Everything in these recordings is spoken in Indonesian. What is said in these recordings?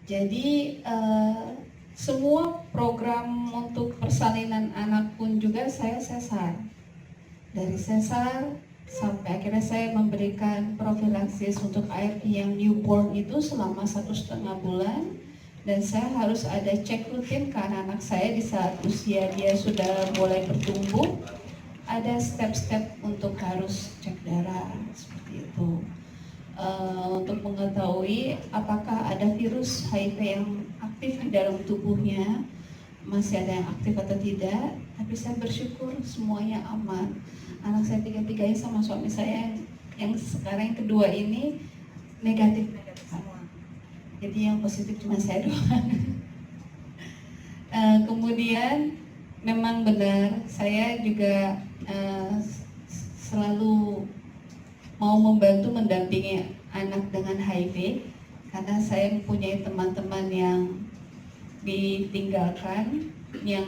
Jadi semua program untuk persalinan anak pun juga saya sesar. Dari sesar sampai akhirnya saya memberikan profilaksis untuk ART yang newborn itu selama 1,5 bulan. Dan saya harus ada cek rutin ke anak-anak saya di saat usia dia sudah mulai bertumbuh. Ada step-step untuk harus cek darah seperti itu. Untuk mengetahui apakah ada virus HIV yang aktif di dalam tubuhnya, masih ada yang aktif atau tidak. Tapi saya bersyukur semuanya aman. Anak saya tiga-tiganya sama suami saya yang sekarang yang kedua ini negatif semua. Jadi yang positif cuma saya doang. Kemudian memang benar saya juga selalu mau membantu mendampingi anak dengan HIV karena saya mempunyai teman-teman yang ditinggalkan, yang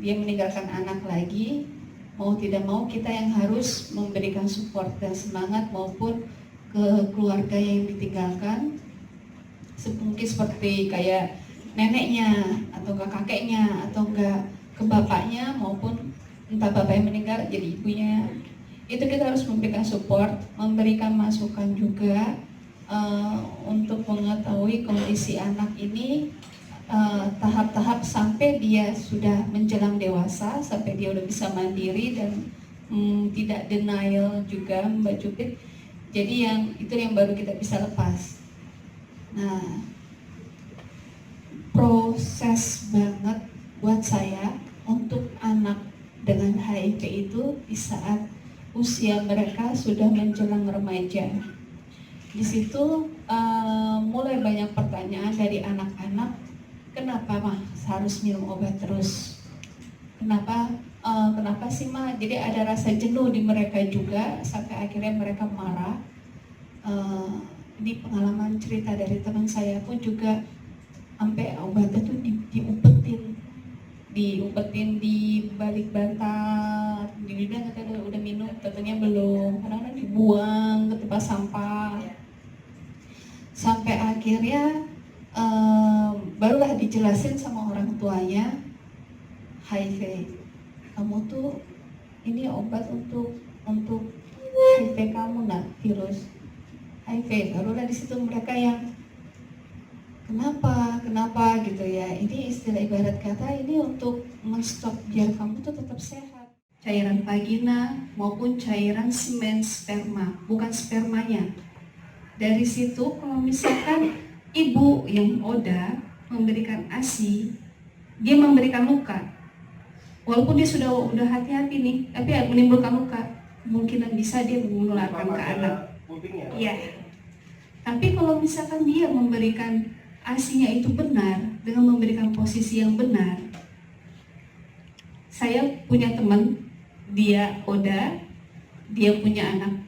dia meninggalkan anak lagi. Mau tidak mau kita yang harus memberikan support dan semangat maupun ke keluarga yang ditinggalkan, mungkin seperti kayak neneknya atau ke kakeknya atau enggak ke bapaknya, maupun entah bapaknya meninggal jadi ibunya. Itu kita harus memberikan support, memberikan masukan juga untuk mengetahui kondisi anak ini tahap-tahap sampai dia sudah menjelang dewasa, sampai dia udah bisa mandiri dan tidak denial juga Mbak Jupit. Jadi itu yang baru kita bisa lepas. Nah, proses banget buat saya untuk anak dengan HIV itu di saat usia mereka sudah menjelang remaja. Di situ mulai banyak pertanyaan dari anak-anak, kenapa mah harus minum obat terus? Kenapa sih mah? Jadi ada rasa jenuh di mereka juga sampai akhirnya mereka marah. Ini pengalaman cerita dari teman saya pun juga, sampai obatnya tuh diumpetin di balik bantal, dibilang katanya udah minum, katanya belum, kadang-kadang dibuang ke tempat sampah. Sampai akhirnya barulah dijelasin sama orang tuanya, HIV, kamu tuh ini obat untuk HIV kamu, nak, virus HIV. Barulah di situ mereka yang kenapa gitu ya. Ini istilah ibarat kata ini untuk menstop biar kamu tuh tetap sehat. Cairan vagina maupun cairan semen sperma, bukan spermanya. Dari situ kalau misalkan ibu yang ODA memberikan ASI, dia memberikan luka. Walaupun dia sudah hati-hati nih, tapi menimbulkan luka, kemungkinan bisa dia menularkan ke anak. Iya. Tapi kalau misalkan dia memberikan ASI-nya itu benar, dengan memberikan posisi yang benar. Saya punya teman, dia ODA, dia punya anak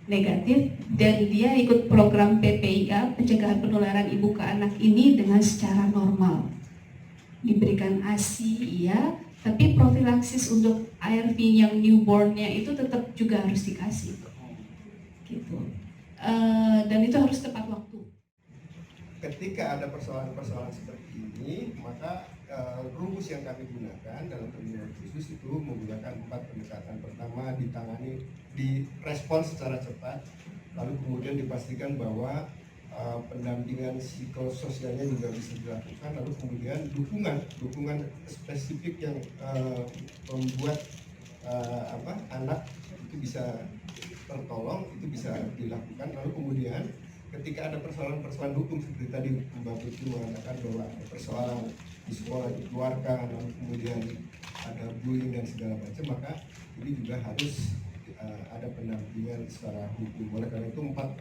negatif, dan dia ikut program PPIA, pencegahan penularan ibu ke anak ini dengan secara normal. Diberikan ASI, iya, tapi profilaksis untuk ARV yang newborn-nya itu tetap juga harus dikasih. Gitu. Dan itu harus tepat waktu. Ketika ada persoalan-persoalan seperti ini, maka rumus yang kami gunakan dalam perlindungan khusus itu menggunakan 4 pendekatan. Pertama, ditangani, direspon secara cepat, lalu kemudian dipastikan bahwa pendampingan psikososialnya juga bisa dilakukan, lalu kemudian dukungan spesifik yang membuat anak itu bisa tertolong, itu bisa dilakukan. Lalu kemudian ketika ada persoalan-persoalan hukum seperti tadi Mbak Putri mengatakan bahwa ada persoalan di sekolah, di keluarga, lalu kemudian ada bullying dan segala macam, maka ini juga harus ada pendampingan secara hukum. Oleh karena itu empat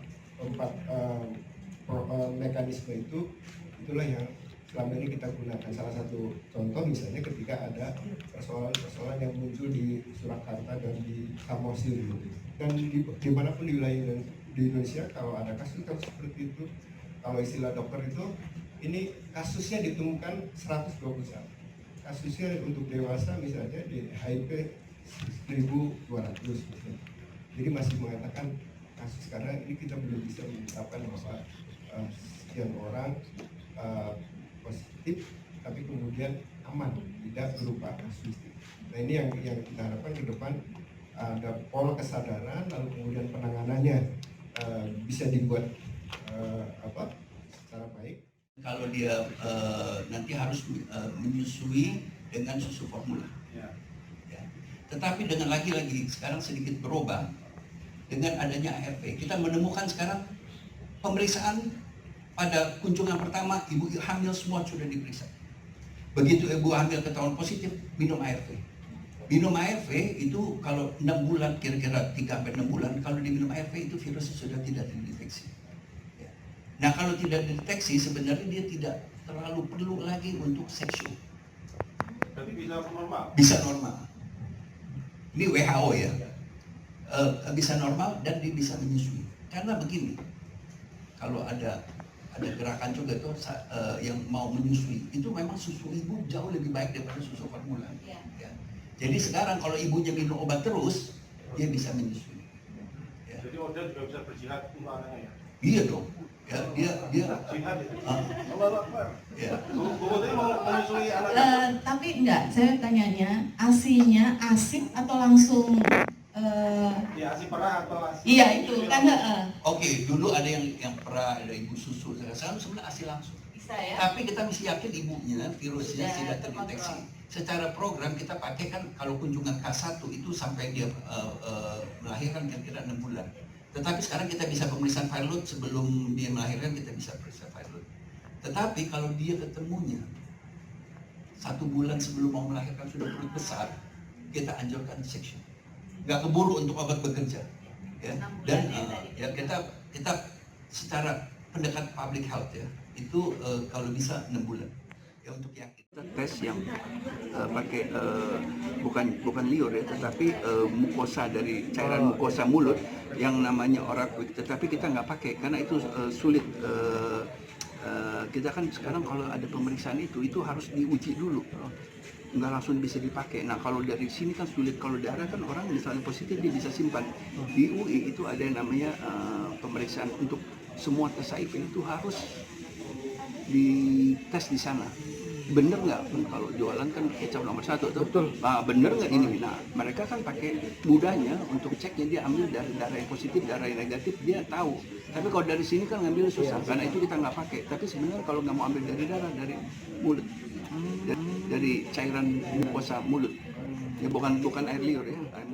mekanisme itulah yang selama ini kita gunakan. Salah satu contoh misalnya ketika ada persoalan-persoalan yang muncul di Surakarta dan di Samosir gitu. Dan dimanapun di wilayah di Indonesia kalau ada kasus seperti itu, kalau istilah dokter itu, ini kasusnya ditemukan 121. Kasusnya untuk dewasa misalnya di HIV 1.200 misalnya. Jadi masih mengatakan kasus, karena ini kita belum bisa mengungkapkan bahwa sekian orang negatif tapi kemudian aman, tidak berupa kasuistik. Nah ini yang kita harapkan ke depan, ada pola kesadaran, lalu kemudian penanganannya bisa dibuat secara baik. Kalau dia nanti harus menyusui dengan susu formula. Ya. Tetapi dengan lagi-lagi sekarang sedikit berubah dengan adanya ARV. Kita menemukan sekarang pemeriksaan pada kunjungan pertama ibu hamil semua sudah diperiksa. Begitu ibu hamil ketahuan positif, minum ARV. Minum ARV itu kalau 6 bulan, kira-kira 3-6 bulan, kalau diminum ARV itu virusnya sudah tidak terdeteksi. Ya. Nah kalau tidak dideteksi sebenarnya dia tidak terlalu perlu lagi untuk seksual. Tapi bisa normal? Bisa normal. Ini WHO ya. Bisa normal dan dia bisa menyusui. Karena begini, kalau ada gerakan juga tuh yang mau menyusui, itu memang susu ibu jauh lebih baik daripada susu formula. Ya. Jadi sekarang kalau ibunya minum obat terus, dia bisa menyusui. Ya. Jadi organ juga bisa berjihad untuk anaknya ya? Iya dong. Ya, dia jihad itu. Allah Akbar. Ya. Bu tadi mau menyusui anaknya? Tapi enggak, saya tanyanya asinya asip atau langsung Ya asi perah atau asi? iya itu kan Oke, dulu ada yang perah, ada ibu susu. Sekarang sebenarnya asi langsung. bisa ya. Tapi kita mesti yakin ibunya virusnya Sudah tidak terdeteksi. Secara program kita pakai kan kalau kunjungan K1 itu sampai dia melahirkan kira-kira 6 bulan. Tetapi sekarang kita bisa pemeriksaan pilot sebelum dia melahirkan, kita bisa periksa pilot. Tetapi kalau dia ketemunya 1 bulan sebelum mau melahirkan sudah perut besar, kita anjurkan section. Nggak keburu untuk obat bekerja. Ya. Dan ya kita secara pendekat public health ya, itu kalau bisa 6 bulan ya untuk yakin. Tes yang pakai bukan liur ya, tetapi mukosa dari cairan mukosa mulut yang namanya oral quick, tetapi kita nggak pakai karena itu sulit. Kita kan sekarang kalau ada pemeriksaan itu harus diuji dulu, nggak langsung bisa dipakai. Nah kalau dari sini kan sulit, kalau darah kan orang misalnya positif dia bisa simpan. Di UI itu ada yang namanya pemeriksaan untuk semua tes HIV itu harus dites di sana. Bener nggak? Kalau jualan kan kecap nomor 1 tuh. Betul. Nah, bener nggak ini? Nah mereka kan pakai mudahnya untuk ceknya, dia ambil dari darah yang positif, darah yang negatif dia tahu. Tapi kalau dari sini kan ngambil susah, karena itu kita nggak pakai. Tapi sebenarnya kalau nggak mau ambil dari darah, dari mulut, dari cairan mukosa mulut, ya bukan air liur ya.